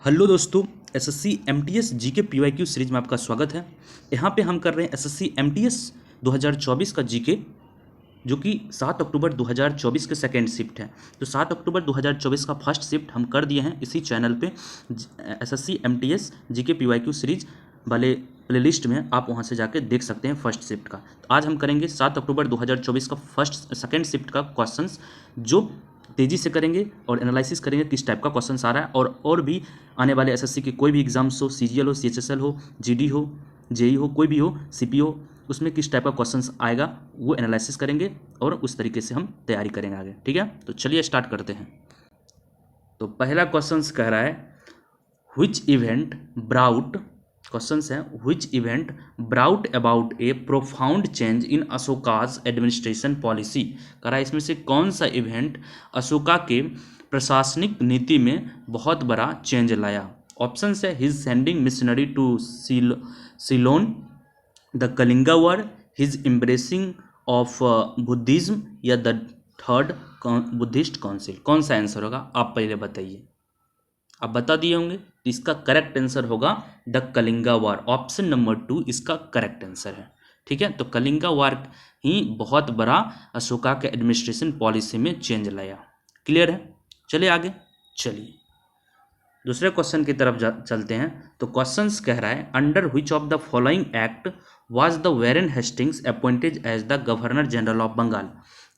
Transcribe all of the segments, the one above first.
Hello दोस्तों, SSC MTS GK PYQ series में आपका स्वागत है। यहाँ पे हम कर रहे हैं एसएससी एमटीएस 2024 का जीके, जो कि 7 अक्टूबर 2024 के सेकेंड शिफ्ट है। तो 7 अक्टूबर 2024 का फर्स्ट शिफ्ट हम कर दिए हैं इसी चैनल पे, SSC MTS GK PYQ series वाले प्लेलिस्ट में आप वहाँ से जाके देख सकते हैं फर्स्ट शिफ्ट का। तो आज हम करेंगे 7 अक्टूबर 2024 का सेकेंड शिफ्ट का क्वेश्चंस, जो तेज़ी से करेंगे और एनालिसिस करेंगे किस टाइप का क्वेश्चंस आ रहा है, और भी आने वाले एसएससी के कोई भी एग्जाम्स हो, सीजीएल हो, सीएचएसएल हो, जीडी हो, जेई हो, कोई भी हो, सीपीओ, उसमें किस टाइप का क्वेश्चंस आएगा वो एनालिसिस करेंगे और उस तरीके से हम तैयारी करेंगे आगे। ठीक है, तो चलिए स्टार्ट करते हैं। तो पहला क्वेश्चंस कह रहा है व्हिच इवेंट ब्राउट, क्वेश्चंस है which event brought about A profound change in Ashoka's administration policy. कह रहा है इसमें से कौन सा इवेंट अशोका के प्रशासनिक नीति में बहुत बड़ा चेंज लाया। ऑप्शन है his sending missionary to Ceylon, the Kalinga war, his embracing of Buddhism, या द थर्ड बुद्धिस्ट काउंसिल। कौन सा आंसर होगा आप पहले बताइए। आप बता दिए होंगे, तो इसका करेक्ट आंसर होगा the Kalinga war. Option number 2 इसका करेक्ट आंसर है। ठीक है, तो कलिंगा वार ही बहुत बड़ा अशोका के एडमिनिस्ट्रेशन पॉलिसी में चेंज लाया। क्लियर है, चलिए आगे। चलिए दूसरे क्वेश्चन की तरफ चलते हैं। तो क्वेश्चंस कह रहा है under which of the following act was the Warren Hastings appointed as the governor general of Bengal.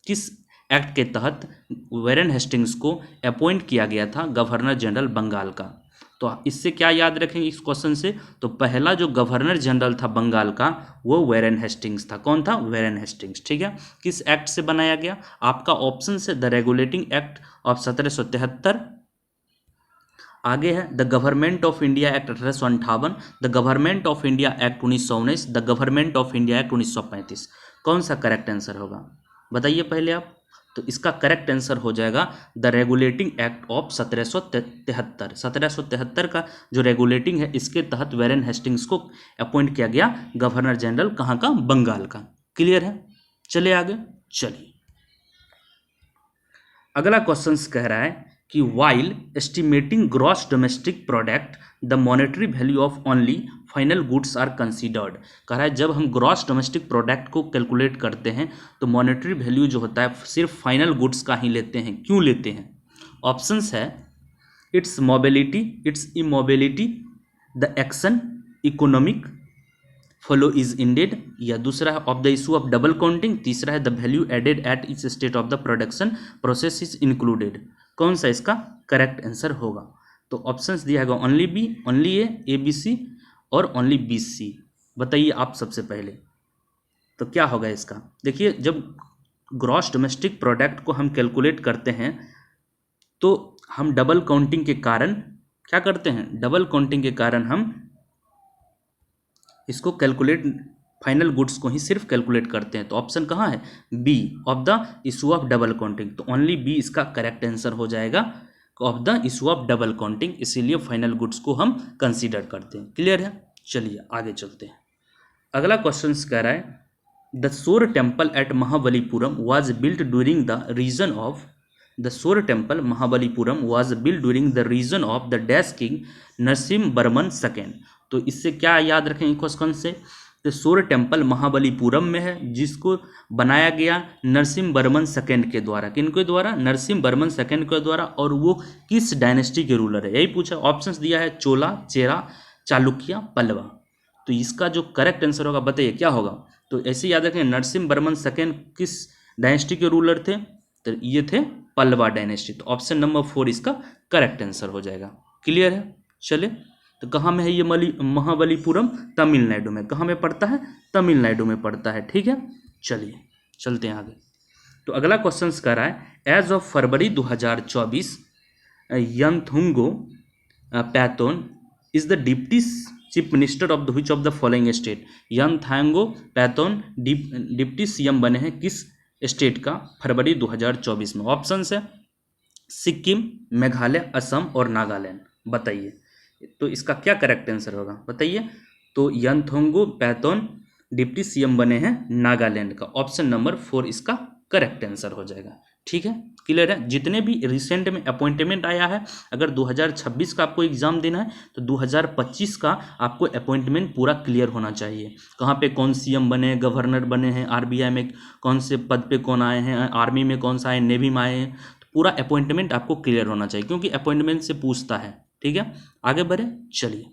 किस एक्ट के तहत वॉरेन हेस्टिंग्स को अपॉइंट किया गया था गवर्नर जनरल बंगाल का। तो इससे क्या याद रखेंगे इस क्वेश्चन से, तो पहला जो गवर्नर जनरल था बंगाल का वो वॉरेन हेस्टिंग्स था। कौन था? Warren Hastings. ठीक है, किस एक्ट से बनाया गया? आपका ऑप्शन से द रेगुलेटिंग एक्ट ऑफ 1773, आगे है the government of India act 1858, the government of India act 1919, the government of India act 1935। कौन सा करेक्ट आंसर होगा बताइए पहले आप। तो इसका करेक्ट आंसर हो जाएगा द रेगुलेटिंग एक्ट ऑफ 1773। 1773 का जो रेगुलेटिंग है, इसके तहत वॉरेन हेस्टिंग्स को अपॉइंट किया गया गवर्नर जनरल कहाँ का? बंगाल का। क्लियर है, चलिए आगे। चलिए अगला क्वेश्चन कह रहा है कि while estimating gross domestic product the monetary value of only final goods are considered. कह रहा है जब हम ग्रॉस डोमेस्टिक प्रोडक्ट को कैलकुलेट करते हैं तो मॉनेटरी वैल्यू जो होता है सिर्फ फाइनल गुड्स का ही लेते हैं। क्यों लेते हैं? ऑप्शंस है it's mobility, it's immobility, the action economic follow is indeed, या दूसरा है of the issue of double counting, तीसरा है the value added at each state of the production process is included. कौन सा इसका करेक्ट आंसर होगा? तो ऑप्शंस दिया है ओनली बी, ओनली ए, बी सी और ओनली बी सी। बताइए आप सबसे पहले तो क्या होगा इसका। देखिए जब ग्रॉस डोमेस्टिक प्रोडक्ट को हम कैलकुलेट करते हैं तो हम डबल काउंटिंग के कारण क्या करते हैं? डबल काउंटिंग के कारण हम इसको कैलकुलेट, फाइनल गुड्स को ही सिर्फ कैलकुलेट करते हैं। तो ऑप्शन कहाँ है? B, of the issue of double counting. तो ओनली बी इसका करेक्ट आंसर हो जाएगा, of the issue of double counting, इसीलिए फाइनल गुड्स को हम कंसीडर करते हैं। क्लियर है, चलिए आगे चलते हैं। अगला क्वेश्चन कह रहा है the shore temple at Mahabalipuram was built during the region of, the shore temple Mahabalipuram was built during the region of the dash king Narasimha Varman second. तो इससे क्या याद रखेंगे क्वेश्चन से, तो सोर टेम्पल महाबलीपुरम में है जिसको बनाया गया नरसिम्हा वर्मन सेकेंड के द्वारा। किनके द्वारा? नरसिम्हा वर्मन सेकेंड के द्वारा। और वो किस डायनेस्टी के रूलर है, यही पूछा। ऑप्शंस दिया है चोला, चेरा, चालुक्य, पल्लवा। तो इसका जो करेक्ट आंसर होगा बताइए क्या होगा। तो ऐसे याद रखें नरसिम्हा वर्मन सेकेंड किस डायनेस्टी के रूलर थे? तो ये थे पल्लवा डायनेस्टी। तो ऑप्शन नंबर 4 इसका करेक्ट आंसर हो जाएगा। क्लियर है, चले। तो कहाँ में है ये महाबलीपुरम? तमिलनाडु में। कहाँ में पड़ता है? तमिलनाडु में पड़ता है। ठीक है, चलिए चलते हैं आगे। तो अगला क्वेश्चन कह रहा है as of February 2024 Yanthungo Patton is the deputy chief minister of the which of the following state. Yanthungo Patton deputy CM बने हैं किस स्टेट का फरवरी 2024 में? ऑप्शन है सिक्किम, मेघालय, असम और नागालैंड। बताइए तो इसका क्या करेक्ट आंसर होगा बताइए। तो यंथोंगो पैथोन डिप्टी सीएम बने हैं नागालैंड का। ऑप्शन नंबर 4 इसका करेक्ट आंसर हो जाएगा। ठीक है, क्लियर है। जितने भी रिसेंट में अपॉइंटमेंट आया है, अगर 2026 का आपको एग्जाम देना है तो 2025 का आपको अपॉइंटमेंट पूरा क्लियर होना चाहिए। कहाँ पे कौन सीएम बने, गवर्नर बने हैं, आरबीआई में कौन से पद पे कौन आए हैं, आर्मी में कौन सा आए, नेवी में आए हैं, तो पूरा अपॉइंटमेंट आपको क्लियर होना चाहिए, क्योंकि अपॉइंटमेंट से पूछता है। ठीक है, आगे बढ़े, चलिए।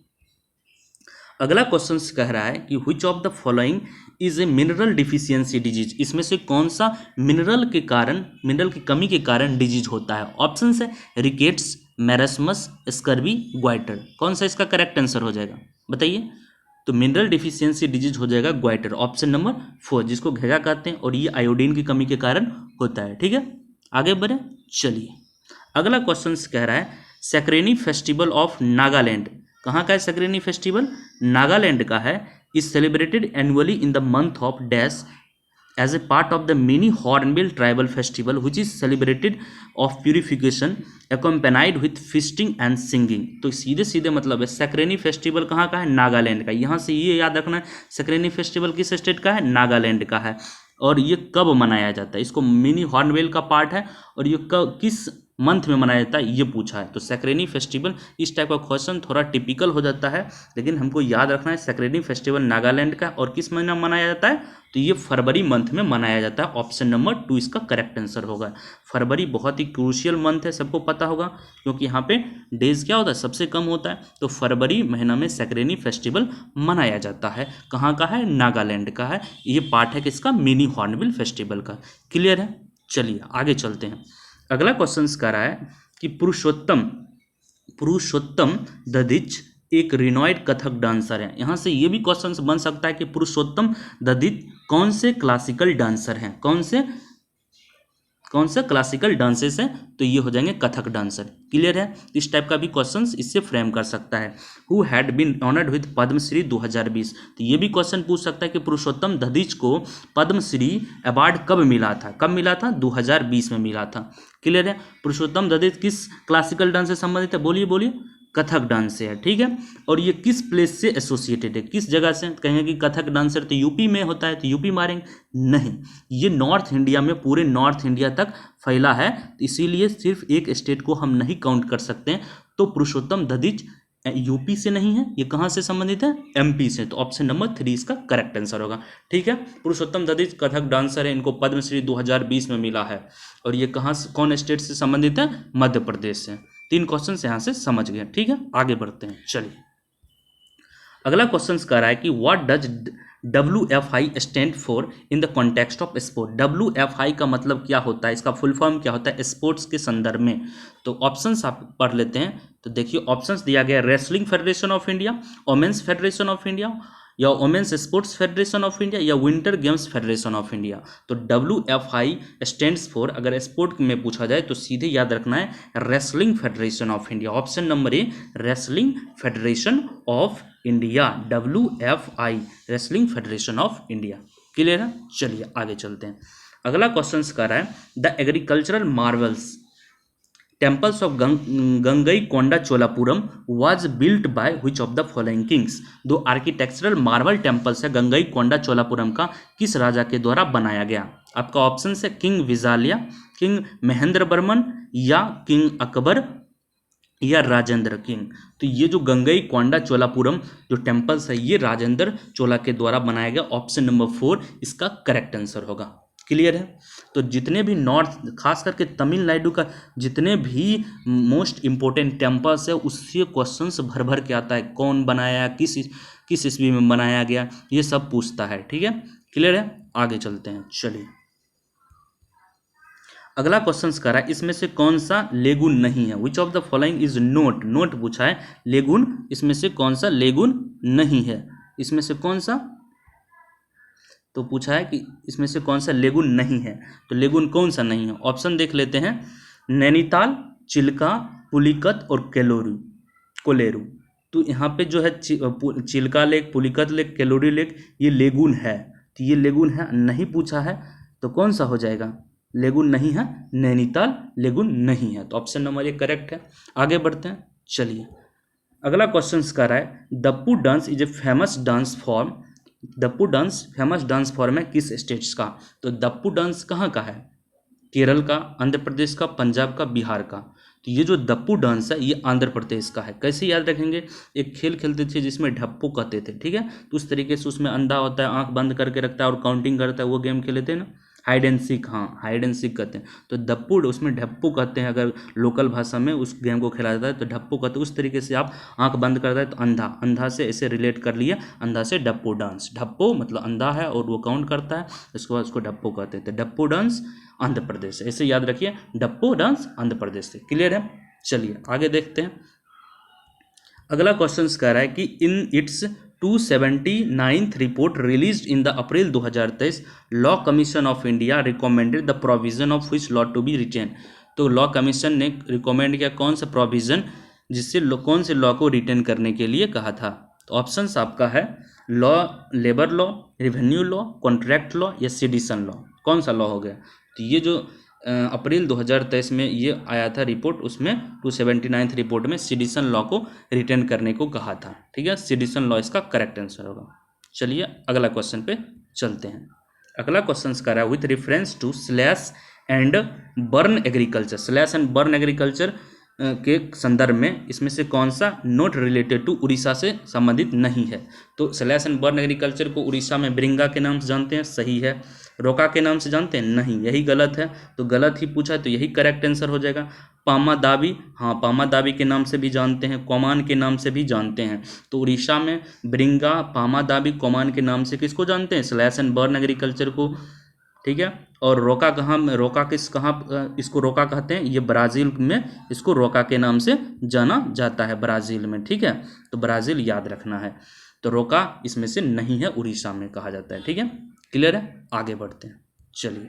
अगला क्वेश्चन कह रहा है कि which of the following is a mineral deficiency disease, इसमें से कौन सा मिनरल के कारण, मिनरल की कमी के कारण डिजीज होता है। ऑप्शन है रिकेट्स, मैरस्मस, स्कर्वी, ग्वाइटर। कौन सा इसका करेक्ट आंसर हो जाएगा बताइए। तो मिनरल डिफिशियंसी डिजीज हो जाएगा ग्वाइटर, ऑप्शन नंबर 4, जिसको घेगा कहते हैं, और ये आयोडीन की कमी के कारण होता है। ठीक है, आगे बढ़े, चलिए। अगला क्वेश्चन कह रहा है सैक्रेनी फेस्टिवल ऑफ नागालैंड, कहाँ का है सैक्रेनी फेस्टिवल, नागालैंड का है, is celebrated annually in the month of dash as a part of the mini Hornbill tribal festival which is celebrated of purification accompanied with feasting and singing। तो सीधे सीधे मतलब है सैक्रेनी फेस्टिवल कहाँ का है, नागालैंड का। यहाँ से ये याद रखना है सैक्रेनी फेस्टिवल किस स्टेट का है, नागालैंड का है, और ये कब मनाया जाता है, इसको मिनी हॉर्नबिल का पार्ट है, और ये कब किस मंथ में मनाया जाता है ये पूछा है। तो सैक्रेनी फेस्टिवल, इस टाइप का क्वेश्चन थोड़ा टिपिकल हो जाता है, लेकिन हमको याद रखना है सैक्रेनी फेस्टिवल नागालैंड का, और किस महीना मनाया जाता है, तो ये फरवरी मंथ में मनाया जाता है। ऑप्शन नंबर 2 इसका करेक्ट आंसर होगा। फरवरी बहुत ही क्रूशियल मंथ है, सबको पता होगा, क्योंकि यहाँ पे डेज क्या होता है, सबसे कम होता है। तो फरवरी महीना में सैक्रेनी फेस्टिवल मनाया जाता है। कहाँ का है, नागालैंड का है। ये पार्ट है किसका, मिनी हॉर्नबिल फेस्टिवल का। क्लियर है, चलिए आगे चलते हैं। अगला क्वेश्चन कह रहा है कि पुरुषोत्तम ददीच एक रिनॉइड कथक डांसर है। यहाँ से ये भी क्वेश्चन बन सकता है कि पुरुषोत्तम ददीच कौन से क्लासिकल डांसर हैं, कौन से क्लासिकल डांसेस हैं, तो ये हो जाएंगे कथक डांसर। क्लियर है, इस टाइप का भी क्वेश्चंस इससे फ्रेम कर सकता है। Who had been honoured with Padmashri 2020, तो ये भी क्वेश्चन पूछ सकता है कि पुरुषोत्तम दधीच को पद्मश्री अवार्ड कब मिला था, 2020 में मिला था। क्लियर है, पुरुषोत्तम दधीच किस क्लासिकल डांस से संबंधित है, बोलिए, कथक डांस से है। ठीक है, और ये किस प्लेस से एसोसिएटेड है, किस जगह से, कहेंगे कि कथक डांसर तो यूपी में होता है, तो यूपी मारेंगे, नहीं, ये नॉर्थ इंडिया में, पूरे नॉर्थ इंडिया तक फैला है, इसीलिए सिर्फ एक स्टेट को हम नहीं काउंट कर सकते हैं। तो पुरुषोत्तम दधीच यूपी से नहीं है, ये कहाँ से संबंधित है, एमपी से। तो ऑप्शन नंबर 3 इसका करेक्ट आंसर होगा। ठीक है, पुरुषोत्तम दधीच कथक डांसर है, इनको पद्मश्री 2020 में मिला है, और ये कहाँ से, कौन स्टेट से संबंधित है, मध्य प्रदेश से। 3 क्वेश्चन यहाँ से समझ गए। ठीक है, आगे बढ़ते हैं, चलिए। अगला क्वेश्चन कह रहा है कि what does WFI stand for in the context of sport. WFI का मतलब क्या होता है, इसका फुल फॉर्म क्या होता है स्पोर्ट्स के संदर्भ में। तो ऑप्शंस आप पढ़ लेते हैं। तो देखिए ऑप्शंस दिया गया, wrestling federation of India, women's federation of India, या women's sports federation of India, या winter games federation of India. तो WFI स्टैंड्स फॉर, अगर स्पोर्ट में पूछा जाए तो सीधे याद रखना है wrestling federation of India. Option number A, wrestling federation of India, WFI, wrestling federation of India. Clear है, चलिए आगे चलते हैं। अगला क्वेश्चन कर रहा है the agricultural Marvels temples of Gangaikonda Cholapuram was built by which of the following Kings. 2 architectural marble temples है गंगईकोंडा चोलापुरम का, किस राजा के द्वारा बनाया गया। आपका ऑप्शन है किंग विजालिया, किंग महेंद्र बर्मन, या किंग अकबर, या राजेंद्र किंग। तो ये जो गंगईकोंडा चोलापुरम जो टेम्पल्स है, ये राजेंद्र चोला के द्वारा बनाया गया। ऑप्शन नंबर 4 इसका करेक्ट आंसर होगा। क्लियर है, तो जितने भी नॉर्थ, खास करके तमिलनाडु का जितने भी मोस्ट इम्पोर्टेंट टेम्पल्स है, उससे क्वेश्चंस भर भर के आता है, कौन बनाया, किस ईस्वी में बनाया गया, ये सब पूछता है। ठीक है, क्लियर है, आगे चलते हैं, चलिए। अगला क्वेश्चन कह रहा है इसमें से कौन सा लेगुन नहीं है, which of the following is note पूछा है, लेगुन, इसमें से कौन सा लेगुन नहीं है, इसमें से कौन सा, तो पूछा है कि इसमें से कौन सा लेगुन नहीं है, तो लेगुन कौन सा नहीं है। ऑप्शन देख लेते हैं, नैनीताल, चिल्का, पुलिकत और कोलेरू। तो यहाँ पे जो है Chilika lake, Pulicat lake, Kolleru lake, ये लेगुन है, तो ये लेगुन है, नहीं पूछा है, तो कौन सा हो जाएगा, लेगुन नहीं है, नैनीताल लेगुन नहीं है। तो ऑप्शन नंबर 1 करेक्ट है। आगे बढ़ते हैं, चलिए। अगला क्वेश्चन कर रहा है Dappu dance is a famous dance form, Dappu dance famous dance form है किस स्टेट्स का। तो दप्पू डांस कहाँ का है, केरल का, आंध्र प्रदेश का, पंजाब का, बिहार का। तो ये जो डप्पू डांस है ये आंध्र प्रदेश का है। कैसे याद रखेंगे, एक खेल खेलते थे जिसमें ढप्पू कहते थे, ठीक है। तो उस तरीके से उसमें अंधा होता है, आंख बंद करके रखता है और काउंटिंग करता है, वो गेम खेले थे ना, हाइड एंड सीक। हाँ, हाइड एंड सीक कहते हैं। तो डप्पू उसमें ढप्पू कहते हैं, अगर लोकल भाषा में उस गेम को खेला जाता है तो ढप्पू कहते हैं। उस तरीके से आप आंख बंद करता है तो अंधा, अंधा से ऐसे रिलेट कर लिया, अंधा से डप्पू डांस। ढप्पू मतलब अंधा है और वो काउंट करता है, इसके बाद उसको ढप्पू कहते हैं। तो डप्पू डांस आंध्र प्रदेश से, ऐसे याद रखिए, डप्पू डांस आंध्र प्रदेश से। क्लियर है। चलिए आगे देखते हैं। अगला क्वेश्चन कह रहा है कि in its 279th report released in the April 2023 law commission of India recommended the provision of which law to be written. तो लॉ कमीशन ने रिकमेंड किया कौन सा प्रोविजन, जिससे कौन से लॉ को रिटेन करने के लिए कहा था। तो ऑप्शंस आपका है law, labour law, revenue law, contract law या सिडिशन लॉ। कौन सा लॉ हो गया। तो ये जो अप्रैल 2023 में ये आया था रिपोर्ट, उसमें 279th रिपोर्ट में सिडिशन लॉ को रिटेन करने को कहा था, ठीक है। सिडिशन लॉ इसका करेक्ट आंसर होगा। चलिए अगला क्वेश्चन पे चलते हैं। अगला क्वेश्चन कर रहा है with reference to slash and burn agriculture. Slash and burn agriculture के संदर्भ में इसमें से कौन सा नॉट रिलेटेड टू उड़ीसा से संबंधित नहीं है। तो स्लैश एंड बर्न एग्रीकल्चर को उड़ीसा में ब्रिंगा के नाम से जानते हैं, सही है। रोका के नाम से जानते हैं, नहीं, यही गलत है। तो गलत ही पूछा तो यही करेक्ट आंसर हो जाएगा। पामा दाबी, हाँ पामा दाबी के नाम से भी जानते हैं, कोमान के नाम से भी जानते हैं। तो उड़ीसा में ब्रिंगा, पामा दाबी, कोमान के नाम से किसको जानते हैं, स्लैश एंड बर्न एग्रीकल्चर को, ठीक है। और रोका कहाँ, रोका किस कहाँ इसको रोका कहते हैं, ये ब्राज़ील में इसको रोका के नाम से जाना जाता है, ब्राज़ील में, ठीक है। तो ब्राज़ील याद रखना है। तो रोका इसमें से नहीं है, उड़ीसा में कहा जाता है, ठीक है। क्लियर है। आगे बढ़ते हैं। चलिए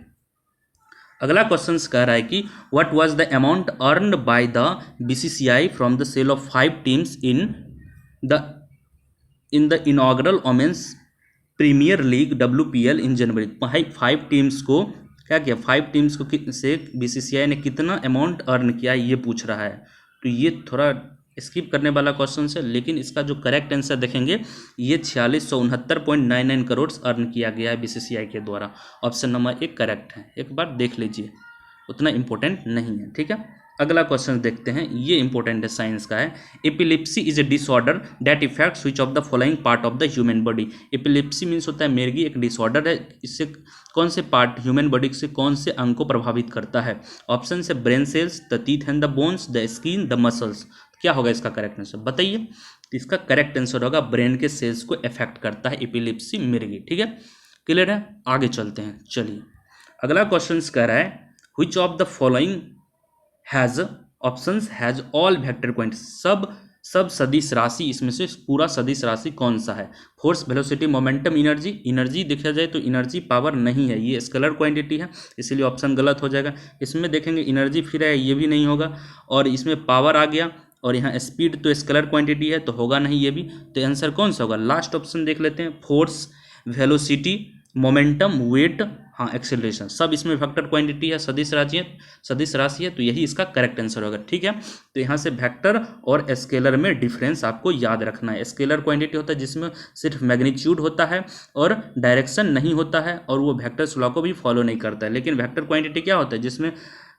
अगला क्वेश्चन कह रहा है कि what was the amount earned by the BCCI from the sale of 5 teams in the inaugural Women's Premier League WPL in January. 5 teams को क्या किया, 5 टीम्स को से बीसीसीआई ने कितना अमाउंट अर्न किया ये पूछ रहा है। तो ये थोड़ा स्किप करने वाला क्वेश्चन है, लेकिन इसका जो करेक्ट आंसर देखेंगे ये 4669.99 करोड़ अर्न किया गया है बीसीसीआई के द्वारा। ऑप्शन नंबर 1 करेक्ट है, एक बार देख लीजिए, उतना इंपॉर्टेंट नहीं है, ठीक है। अगला क्वेश्चन देखते हैं, ये इंपॉर्टेंट है, साइंस का है। Epilepsy is a disorder that effects which of the following part of the human body. Epilepsy means होता है मिर्गी, एक डिसऑर्डर है, इससे कौन से पार्ट ह्यूमन बॉडी से कौन से अंग को प्रभावित करता है। ऑप्शन है brain cells, the teeth and the bones, the skin, the muscles. क्या होगा इसका करेक्ट आंसर बताइए। तो इसका करेक्ट आंसर होगा ब्रेन के सेल्स को इफेक्ट करता है एपिलेप्सी मिर्गी, ठीक है। क्लियर है। आगे चलते हैं। चलिए अगला क्वेश्चन कह रहा है which of the following has options has all vector quantity. सब सदिश राशि, इसमें से पूरा सदिश राशि कौन सा है। Force, velocity, momentum, energy. Energy देखा जाए तो एनर्जी पावर नहीं है, ये स्केलर क्वांटिटी है, इसलिए ऑप्शन गलत हो जाएगा। इसमें देखेंगे एनर्जी फिर है, ये भी नहीं होगा। और इसमें पावर आ गया और यहाँ स्पीड तो स्केलर क्वांटिटी है तो होगा नहीं ये भी। तो आंसर कौन सा होगा, लास्ट ऑप्शन देख लेते हैं। फोर्स, वेलोसिटी, मोमेंटम, वेट, हाँ एक्सेलरेशन, सब इसमें वेक्टर क्वांटिटी है, सदिश राशि है, तो यही इसका करेक्ट आंसर होगा, ठीक है। तो यहाँ से वेक्टर और स्केलर में डिफरेंस आपको याद रखना है। स्केलर क्वांटिटी होता है जिसमें सिर्फ मैग्नीट्यूड होता है और डायरेक्शन नहीं होता है, और वो वेक्टर्स लॉ को भी फॉलो नहीं करता है। लेकिन वेक्टर क्वांटिटी क्या होता है, जिसमें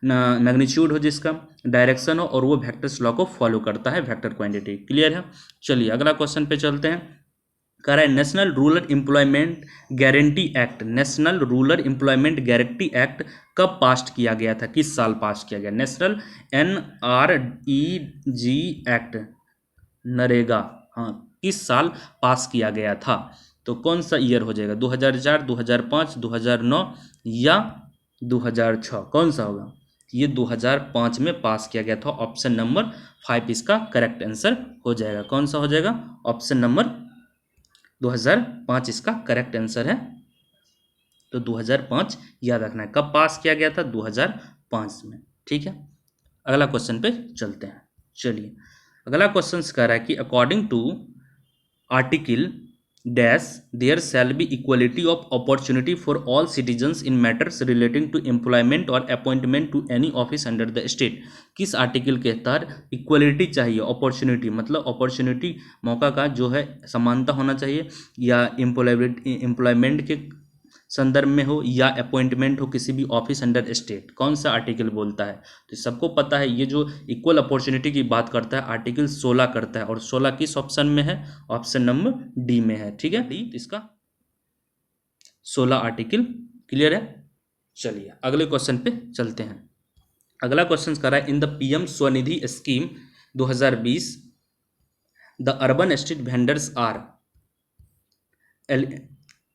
मैग्नीट्यूड हो, जिसका डायरेक्शन हो, और वो वेक्टर्स लॉ को फॉलो करता है, वेक्टर क्वांटिटी। क्लियर है। चलिए अगला क्वेश्चन पे चलते हैं। कह रहा है national rural employment guarantee act, national rural employment guarantee act कब पास किया गया था, किस साल पास किया गया। नेशनल NREG एक्ट, नरेगा, हाँ किस साल पास किया गया था। तो कौन सा ईयर हो जाएगा, 2004, 2005, 2009 या 2006, कौन सा होगा। ये 2005 में पास किया गया था। ऑप्शन नंबर 5 इसका करेक्ट आंसर हो जाएगा। कौन सा हो जाएगा, ऑप्शन नंबर 2005 इसका करेक्ट आंसर है। तो 2005 याद रखना है, कब पास किया गया था, 2005 में, ठीक है। अगला क्वेश्चन पे चलते हैं। चलिए अगला क्वेश्चन कह रहा है कि according to article dash there shall be equality of opportunity for all citizens in matters relating to employment और appointment to any office under the state. किस आर्टिकल के तहत इक्वलिटी चाहिए, अपॉर्चुनिटी मतलब अपॉर्चुनिटी मौका का जो है समानता होना चाहिए, या एम्प्लॉयमेंट के संदर्भ में हो या अपॉइंटमेंट हो किसी भी ऑफिस अंडर स्टेट, कौन सा आर्टिकल बोलता है? तो सबको पता है ये जो इक्वल अपॉर्चुनिटी की बात करता है आर्टिकल 16 करता है, और 16 किस ऑप्शन में है? ऑप्शन नंबर डी में है। ठीक है, डी इसका 16 आर्टिकल क्लियर है। चलिए अगले क्वेश्चन पे चलते हैं। अगला क्वेश्चन कर रहा है in the PM Svanidhi scheme 2020 the urban street vendors are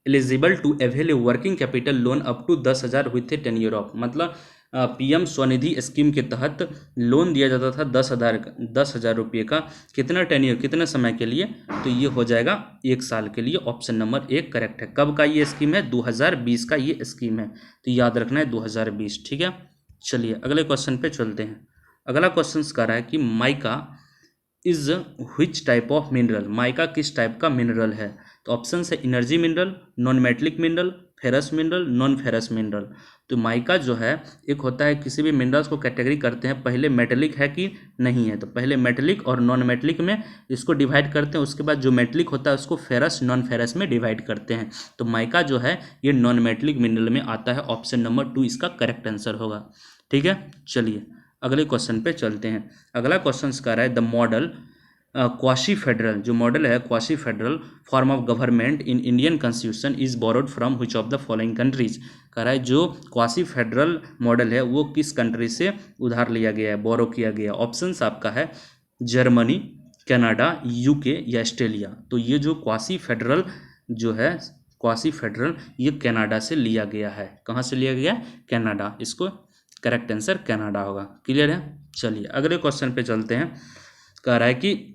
eligible to avail a working capital loan up to 10,000 with a tenure of, मतलब पीएम स्वनिधि स्कीम के तहत लोन दिया जाता था 10,000 रुपये का, कितना टेन्योर, कितने समय के लिए? तो ये हो जाएगा 1 साल के लिए। ऑप्शन नंबर 1 करेक्ट है। कब का ये स्कीम है? 2020 का ये स्कीम है, तो याद रखना है 2020। ठीक है, चलिए अगले क्वेश्चन पे चलते हैं। अगला क्वेश्चन कह रहा है कि mica is which type of mineral, mica किस टाइप का मिनरल है? तो ऑप्शन है energy mineral, non metallic mineral, ferrous mineral, non ferrous mineral. तो माइका जो है एक होता है, किसी भी मिनरल्स को कैटेगरी करते हैं पहले मेटलिक है कि नहीं है, तो पहले मेटलिक और नॉन मेटलिक में इसको डिवाइड करते हैं, उसके बाद जो मेटलिक होता है उसको फेरस नॉन फेरस में डिवाइड करते हैं। तो माइका जो है ये नॉन मेटलिक मिनरल में आता है। ऑप्शन नंबर 2 इसका करेक्ट आंसर होगा। ठीक है, चलिए अगले क्वेश्चन पे चलते हैं। अगला क्वेश्चन कह रहा है द मॉडल क्वासी फेडरल, जो मॉडल है quasi federal form of government in Indian constitution is borrowed from which of the following countries. कह रहा है जो क्वासी फेडरल मॉडल है वो किस कंट्री से उधार लिया गया है, बोरो किया गया? ऑप्शंस आपका है जर्मनी, कनाडा, यूके या ऑस्ट्रेलिया। तो ये जो क्वासी फेडरल जो है, क्वासी फेडरल ये कनाडा से लिया गया है। कहाँ से लिया गया? कनाडा। इसको करेक्ट आंसर कनाडा होगा। क्लियर है, चलिए अगले क्वेश्चन पे चलते हैं। कह रहा है कि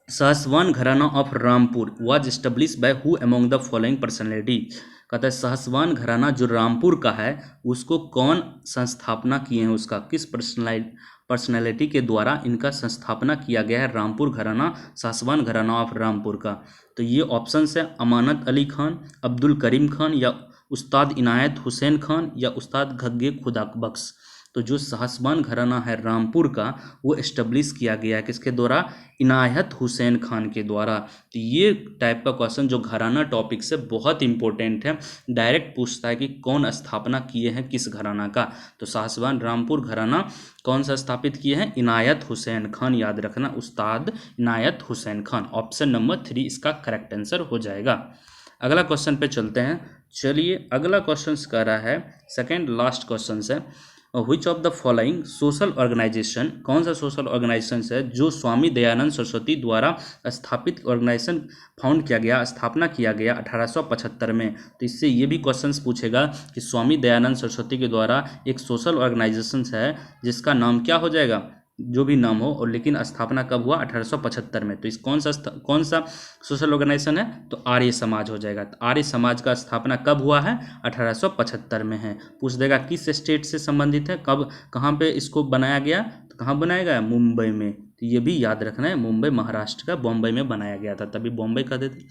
सहसवान घराना of Rampur was establish by who among the following personality. कहता है सहसवान घराना जो रामपुर का है उसको कौन संस्थापना किए हैं, उसका किस पर्सनैलिटी के द्वारा इनका संस्थापना किया गया है रामपुर घराना, सहसवान घराना ऑफ रामपुर का? तो ये ऑप्शन है अमानत अली खान, अब्दुल करीम खान या उस्ताद इनायत हुसैन खान या उस्ताद घग्गे खुदा बख्श। तो जो सहसवान घराना है रामपुर का वो एस्टेब्लिश किया गया है किसके द्वारा? इनायत हुसैन खान के द्वारा। तो ये टाइप का क्वेश्चन जो घराना टॉपिक से बहुत इंपॉर्टेंट है, डायरेक्ट पूछता है कि कौन स्थापना किए हैं किस घराना का। तो सहसवान रामपुर घराना कौन सा स्थापित किए हैं? इनायत हुसैन खान, याद रखना उस्ताद इनायत हुसैन खान। ऑप्शन नंबर 3 इसका करेक्ट आंसर हो जाएगा। अगला क्वेश्चन पे चलते हैं। चलिए अगला क्वेश्चन कह रहा है, सेकेंड लास्ट क्वेश्चन है which of the following social organisation, कौन सा सोशल ऑर्गेनाइजेशन है जो स्वामी दयानंद सरस्वती द्वारा स्थापित ऑर्गेनाइजेशन फाउंड किया गया, स्थापना किया गया 1875 में? तो इससे ये भी क्वेश्चंस पूछेगा कि स्वामी दयानंद सरस्वती के द्वारा एक सोशल ऑर्गेनाइजेशन है जिसका नाम क्या हो जाएगा, जो भी नाम हो, और लेकिन स्थापना कब हुआ? 1875 में। तो इस कौन सा सोशल ऑर्गेनाइजेशन है? तो आर्य समाज हो जाएगा। तो आर्य समाज का स्थापना कब हुआ है? 1875 में है। पूछ देगा किस स्टेट से संबंधित है, कब कहाँ पे इसको बनाया गया? तो कहाँ बनाया गया? मुंबई में। तो ये भी याद रखना है, मुंबई महाराष्ट्र का बॉम्बे में बनाया गया था, तभी बॉम्बे कहते थे।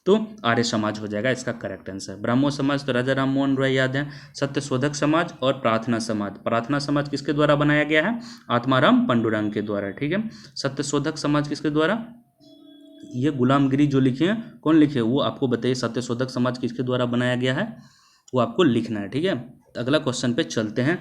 तो आर्य समाज हो जाएगा इसका करेक्ट आंसर। ब्राह्मो समाज तो राजा राम मोहन रॉय याद है। सत्यशोधक समाज और प्रार्थना समाज, प्रार्थना समाज किसके द्वारा बनाया गया है? आत्माराम पंडुरंग के द्वारा। ठीक है, सत्यशोधक समाज किसके द्वारा? ये गुलामगिरी जो लिखे हैं, कौन लिखे वो आपको बताइए। सत्यशोधक समाज किसके द्वारा बनाया गया है वो आपको लिखना है। ठीक है, अगला क्वेश्चन पे चलते हैं।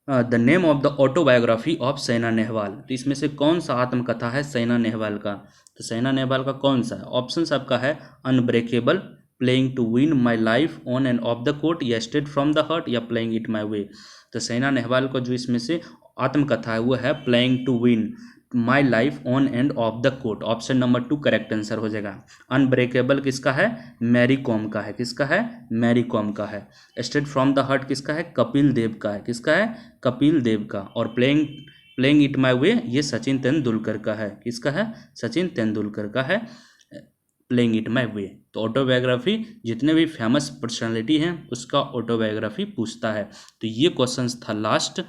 The name of the autobiography of Saina Nehwal. तो इसमें से कौन सा आत्मकथा है साइना नेहवाल का? तो साइना नेहवाल का कौन सा है? ऑप्शन आपका है unbreakable, playing to win my life on and off the court, या स्ट्रेट फ्रॉम द हार्ट, या प्लेइंग इट माई वे। तो साइना नेहवाल का जो इसमें से आत्मकथा है वो है playing to win my life on and off the court. Option number 2 correct answer हो जाएगा। अनब्रेकेबल किसका है? मैरी कॉम का है। किसका है? मैरी कॉम का है। स्ट्रेट फ्रॉम द हार्ट किसका है? कपिल देव का है। किसका है? कपिल देव का। और प्लेइंग इट माई वे ये सचिन तेंदुलकर का है। किसका है? सचिन तेंदुलकर का है प्लेइंग इट माई वे। तो ऑटोबायोग्राफी जितने भी फेमस पर्सनालिटी हैं उसका ऑटोबायोग्राफी पूछता है। तो ये क्वेश्चन था लास्ट,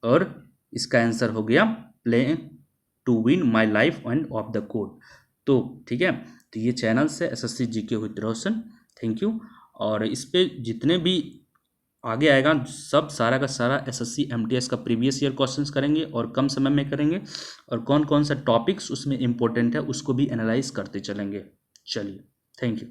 और इसका आंसर हो गया playing to win my life and off the court. तो ठीक है, तो ये चैनल से SSC GK with Roshan, thank you. और इस पे जितने भी आगे आएगा सब सारा का सारा SSC MTS का प्रीवियस ईयर क्वेश्चंस करेंगे और कम समय में करेंगे, और कौन कौन सा टॉपिक्स उसमें इंपॉर्टेंट है उसको भी एनालाइज करते चलेंगे। चलिए, थैंक यू।